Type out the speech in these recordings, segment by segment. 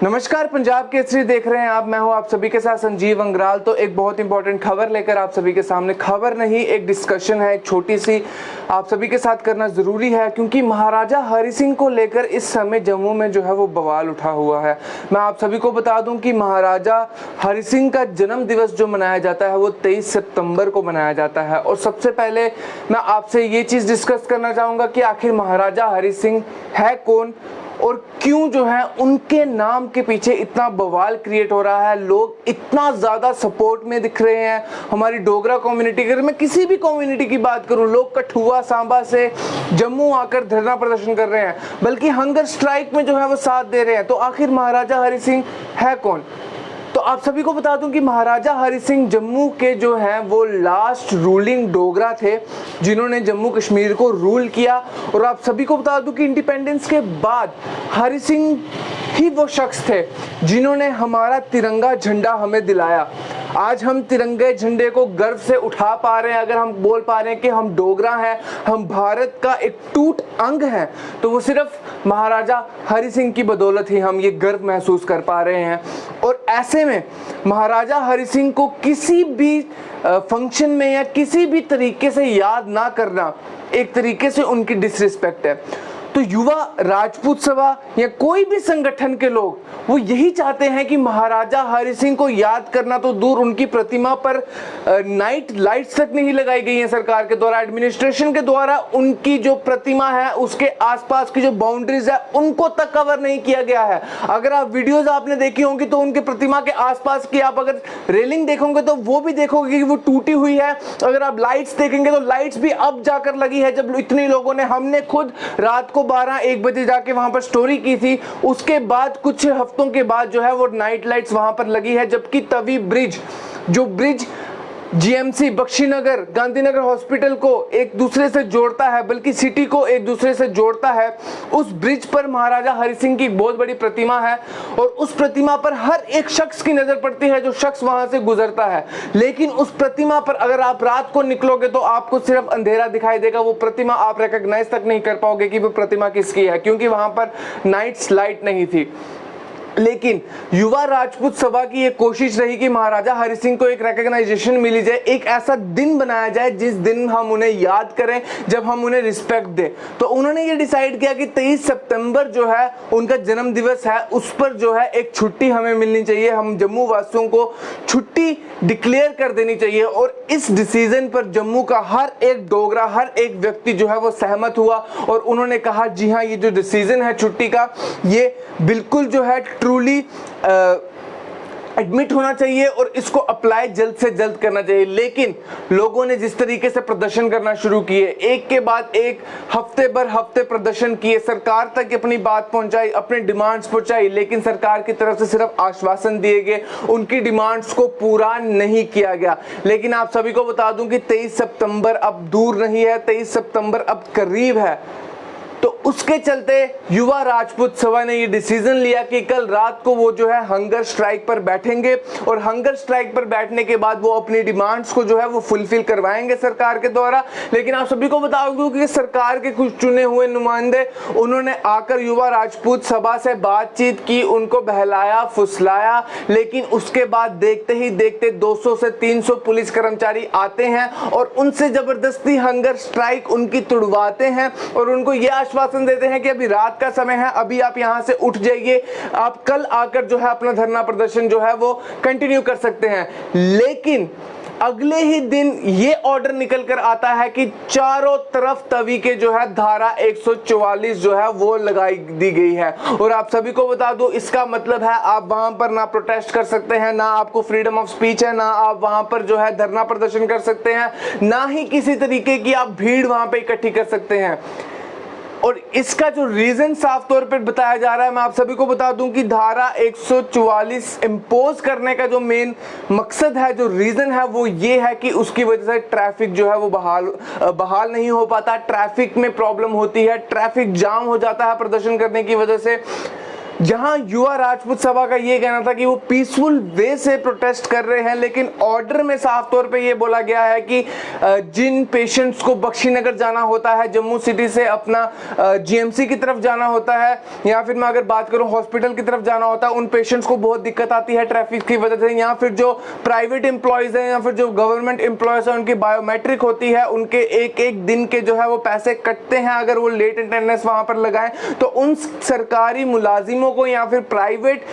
नमस्कार, पंजाब केसरी देख रहे हैं आप। मैं हूं आप सभी के साथ संजीव अंग्राल। तो एक बहुत इंपॉर्टेंट खबर लेकर आप सभी के सामने, खबर नहीं एक डिस्कशन है, एक छोटी सी आप सभी के साथ करना ज़रूरी है क्योंकि महाराजा हरि सिंह को लेकर इस समय जम्मू में जो है वो बवाल उठा हुआ है। मैं आप सभी को बता दूं कि महाराजा हरि सिंह का जन्म दिवस जो मनाया जाता है वो 23 सितंबर को मनाया जाता है। और सबसे पहले मैं आपसे ये चीज़ डिस्कस करना चाहूँगा कि आखिर महाराजा हरि सिंह है कौन और क्यों जो है उनके नाम के पीछे इतना बवाल क्रिएट हो रहा है, लोग इतना ज़्यादा सपोर्ट में दिख रहे हैं। हमारी डोगरा कम्युनिटी, अगर मैं किसी भी कम्युनिटी की बात करूं, लोग कठुआ सांबा से जम्मू आकर धरना प्रदर्शन कर रहे हैं, बल्कि हंगर स्ट्राइक में जो है वो साथ दे रहे हैं। तो आखिर महाराजा हरि सिंह है कौन? तो आप सभी को बता दूं कि महाराजा हरि सिंह जम्मू के जो हैं वो लास्ट रूलिंग डोगरा थे जिन्होंने जम्मू कश्मीर को रूल किया। और आप सभी को बता दूं कि इंडिपेंडेंस के बाद हरि सिंह ही वो शख्स थे जिन्होंने हमारा तिरंगा झंडा हमें दिलाया। आज हम तिरंगे झंडे को गर्व से उठा पा रहे हैं। अगर हम बोल पा रहे हैं कि हम डोगरा हैं, हम भारत का एक टूट अंग हैं, तो वो सिर्फ महाराजा हरि सिंह की बदौलत ही हम ये गर्व महसूस कर पा रहे हैं। और ऐसे में महाराजा हरि सिंह को किसी भी फंक्शन में या किसी भी तरीके से याद ना करना एक तरीके से उनकी डिसरिस्पेक्ट है। तो युवा राजपूत सभा या कोई भी संगठन के लोग वो यही चाहते हैं कि महाराजा हरि सिंह को याद करना तो दूर, उनकी प्रतिमा पर नाइट लाइट्स तक नहीं लगाई गई हैं सरकार के द्वारा, एडमिनिस्ट्रेशन के द्वारा। उनकी जो प्रतिमा है उसके आसपास की जो बाउंड्रीज है उनको तक कवर नहीं किया गया है। अगर आप वीडियोस आपने देखी होंगी तो उनके प्रतिमा के आसपास की आप अगर रेलिंग देखोगे तो वो भी देखोगे कि वो टूटी हुई है। अगर आप लाइट्स देखेंगे तो लाइट्स भी अब जाकर लगी है, जब इतने लोगों ने, हमने खुद रात को 12-1 बजे जाके वहां पर स्टोरी की थी। उसके बाद कुछ हफ्तों के बाद जो है वो नाइट लाइट्स वहां पर लगी है। जबकि तवी ब्रिज, जो bridge GMC Bakshi Nagar Gandhinagar hospital को एक दूसरे से जोड़ता है, बल्कि सिटी को एक दूसरे से जोड़ता है, उस ब्रिज पर महाराजा हरि सिंह की बहुत बड़ी प्रतिमा है। और उस प्रतिमा पर हर एक शख्स की नजर पड़ती है जो शख्स वहां से गुजरता है। लेकिन उस प्रतिमा पर अगर आप रात को निकलोगे तो आपको सिर्फ अंधेरा दिखाई देगा, वो प्रतिमा आप रिकॉग्नाइज तक नहीं कर पाओगे कि वो प्रतिमा किसकी है, क्योंकि वहां पर नाइट्स लाइट नहीं थी। लेकिन युवा राजपूत सभा की ये कोशिश रही कि महाराजा हरि सिंह को एक रिकॉग्नाइजेशन मिली जाए, एक ऐसा दिन बनाया जाए जिस दिन हम उन्हें याद करें, जब हम उन्हें रिस्पेक्ट दें। तो उन्होंने ये डिसाइड किया कि 23 सितंबर जो है उनका जन्म दिवस है, उस पर जो है एक छुट्टी हमें मिलनी चाहिए, हम जम्मू वासियों को छुट्टी डिक्लेयर कर देनी चाहिए। और इस डिसीजन पर जम्मू का हर एक डोगरा, हर एक व्यक्ति जो है वो सहमत हुआ और उन्होंने कहा जी हाँ, ये जो डिसीजन है छुट्टी का, ये बिल्कुल जो है ट्रूली एडमिट होना चाहिए और इसको अप्लाई जल्द से जल्द करना चाहिए। लेकिन लोगों ने जिस तरीके से प्रदर्शन करना शुरू किए, एक के बाद एक हफ्ते प्रदर्शन किए, सरकार तक अपनी बात पहुंचाई, अपने डिमांड्स पहुंचाई, लेकिन सरकार की तरफ से सिर्फ आश्वासन दिए गए, उनकी डिमांड्स को पूरा नहीं किया गया। लेकिन आप सभी को बता दूं कि 23 सितंबर अब दूर नहीं है, 23 सितंबर अब करीब है। तो उसके चलते युवा राजपूत सभा ने ये डिसीजन लिया कि कल रात को वो जो है हंगर स्ट्राइक पर बैठेंगे और हंगर स्ट्राइक पर बैठने के बाद वो अपनी डिमांड्स को जो है वो फुलफिल करवाएंगे सरकार के द्वारा। लेकिन आप सभी को बता दूं कि सरकार के कुछ चुने हुए नुमाइंदे, उन्होंने आकर युवा राजपूत सभा से बातचीत की, उनको बहलाया फुसलाया, लेकिन उसके बाद देखते ही देखते 200 से 300 पुलिस कर्मचारी आते हैं और उनसे जबरदस्ती हंगर स्ट्राइक उनकी तुड़वाते हैं और उनको ये आश्वासन देते हैं कि अभी रात का समय है, अभी आप यहां से उठ जाइए, आप कल आकर जो है अपना धरना प्रदर्शन जो है वो कंटिन्यू कर सकते हैं। लेकिन अगले ही दिन ये ऑर्डर निकल कर आता है कि चारों तरफ तवी के जो है धारा 144 जो है वो लगाई दी गई है। और आप सभी को बता दूं, इसका मतलब है आप वहां पर ना प्रोटेस्ट कर सकते हैं, ना आपको फ्रीडम ऑफ स्पीच है, ना आप वहां पर जो है धरना प्रदर्शन कर सकते हैं, ना ही किसी तरीके की आप भीड़ वहां पे इकट्ठी कर सकते हैं। और इसका जो रीजन साफ तौर पर बताया जा रहा है, मैं आप सभी को बता दूं कि धारा 144 इंपोज करने का जो मेन मकसद है, जो रीजन है, वो ये है कि उसकी वजह से ट्रैफिक जो है वो बहाल नहीं हो पाता, ट्रैफिक में प्रॉब्लम होती है, ट्रैफिक जाम हो जाता है प्रदर्शन करने की वजह से। जहां युवा राजपूत सभा का ये कहना था कि वो पीसफुल वे से प्रोटेस्ट कर रहे हैं, लेकिन ऑर्डर में साफ तौर पे ये बोला गया है कि जिन पेशेंट्स को बख्शीनगर जाना होता है, जम्मू सिटी से अपना जीएमसी की तरफ जाना होता है, या फिर मैं अगर बात करूं हॉस्पिटल की तरफ जाना होता है, उन पेशेंट्स को बहुत दिक्कत आती है ट्रैफिक की वजह से, या फिर जो प्राइवेट एम्प्लॉयज हैं या फिर जो गवर्नमेंट एम्प्लॉयज हैं उनकी बायोमेट्रिक होती है, उनके एक एक दिन के जो है वो पैसे कटते हैं अगर वो लेट अटेंडेंस वहां पर लगाएं, तो उन सरकारी मुलाजिमों को या फिर प्राइवेट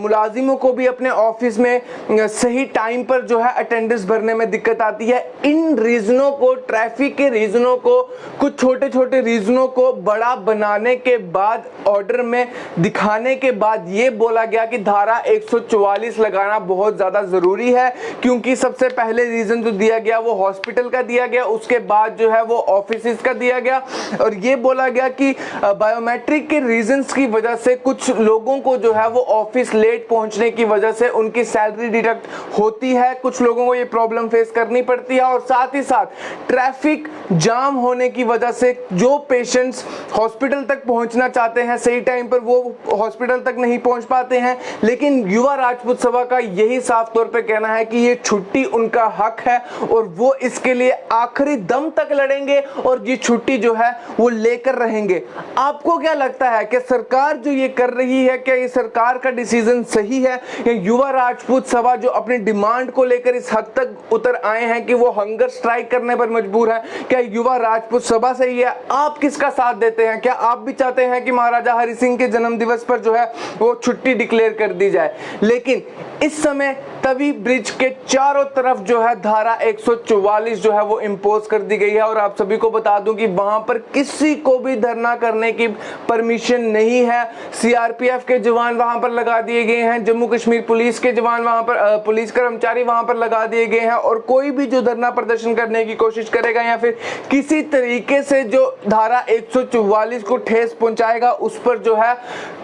मुलाजिमों को भी अपने ऑफिस में सही टाइम पर जो है अटेंडेंस भरने में दिक्कत आती है। इन रीजनों को, ट्रैफिक के रीजनों को, कुछ छोटे छोटे रीजनों को बड़ा बनाने के बाद, ऑर्डर में दिखाने के बाद ये बोला गया कि धारा 144 लगाना बहुत ज्यादा जरूरी है, क्योंकि सबसे पहले रीजन जो दिया गया वो हॉस्पिटल का दिया गया, उसके बाद जो है वो ऑफिस का दिया गया, और ये बोला गया कि बायोमेट्रिक के रीजंस की वजह से कुछ लोगों को जो है वो ऑफिस लेट पहुंचने की वजह से उनकी सैलरी डिडक्ट होती है, कुछ लोगों को ये प्रॉब्लम फेस करनी पड़ती है, और साथ ही साथ ट्रैफिक जाम होने की वजह से जो पेशेंट्स हॉस्पिटल तक पहुंचना चाहते हैं सही टाइम पर वो हॉस्पिटल तक नहीं पहुंच पाते हैं। लेकिन युवा राजपूत सभा का यही साफ तौर पे कहना है कि ये छुट्टी उनका हक है और वो इसके लिए आखिरी दम तक लड़ेंगे और ये छुट्टी जो है वो लेकर रहेंगे। आपको क्या लगता है कि सरकार जो ये कर रही है, क्या ये सरकार का डिसीजन सही है, या युवा राजपूत सभा जो अपनी डिमांड को लेकर इस हद तक उतर आए हैं कि वो हंगर स्ट्राइक करने पर मजबूर है, क्या युवा राजपूत सभा सही है? आप किसका साथ देते हैं? क्या आप भी चाहते हैं कि महाराजा हरि सिंह के जन्म दिवस पर जो है वो छुट्टी डिक्लेयर कर दी जाए? लेकिन इस समय तवी ब्रिज के चारों तरफ जो है धारा 144 जो है वो इंपोज कर दी गई है, और आप सभी को बता दूं कि वहां पर किसी को भी धरना करने की परमिशन नहीं है। सीआरपीएफ के जवान वहां पर लगा दिए गए हैं, जम्मू कश्मीर पुलिस के जवान वहां पर, पुलिस कर्मचारी वहां पर लगा दिए गए हैं, और कोई भी जो धरना प्रदर्शन करने की कोशिश करेगा या फिर किसी तरीके से जो धारा 144 को ठेस पहुंचाएगा उस पर जो है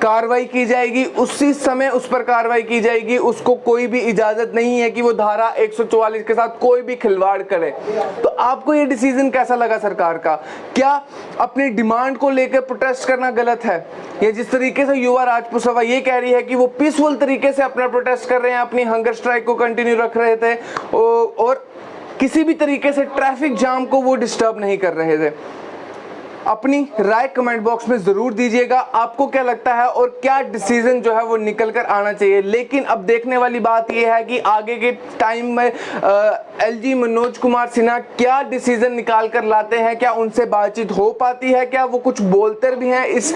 कार्रवाई की जाएगी, उसी समय उस पर कार्रवाई की जाएगी। उसको कोई भी इजाजत नहीं है कि वो धारा 144 के साथ कोई भी खिलवाड़ करे। तो आपको ये डिसीजन कैसा लगा सरकार का? क्या अपनी डिमांड को लेकर प्रोटेस्ट करना गलत है? ये जिस तरीके से युवा राजपूत सभा ये कह रही है कि वो पीसफुल तरीके से अपना प्रोटेस्ट कर रहे हैं, अपनी हंगर स्ट्राइक को कंटिन्यू रख रहे थे और किसी भी तरीके से ट्रैफिक जाम को वो डिस्टर्ब नहीं कर रहे थे। अपनी राय कमेंट बॉक्स में जरूर दीजिएगा, आपको क्या लगता है और क्या डिसीजन जो है वो निकल कर आना चाहिए। लेकिन अब देखने वाली बात यह है कि आगे के टाइम में एलजी मनोज कुमार सिन्हा क्या डिसीजन निकाल कर लाते हैं, क्या उनसे बातचीत हो पाती है, क्या वो कुछ बोलते भी हैं इस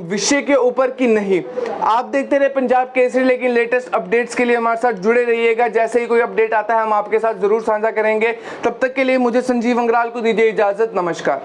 विषय के ऊपर कि नहीं। आप देखते रहे पंजाब केसरी, लेकिन लेटेस्ट अपडेट्स के लिए हमारे साथ जुड़े रहिएगा। जैसे ही कोई अपडेट आता है हम आपके साथ जरूर साझा करेंगे। तब तक के लिए मुझे संजीव अंग्राल को दीजिए इजाजत। नमस्कार।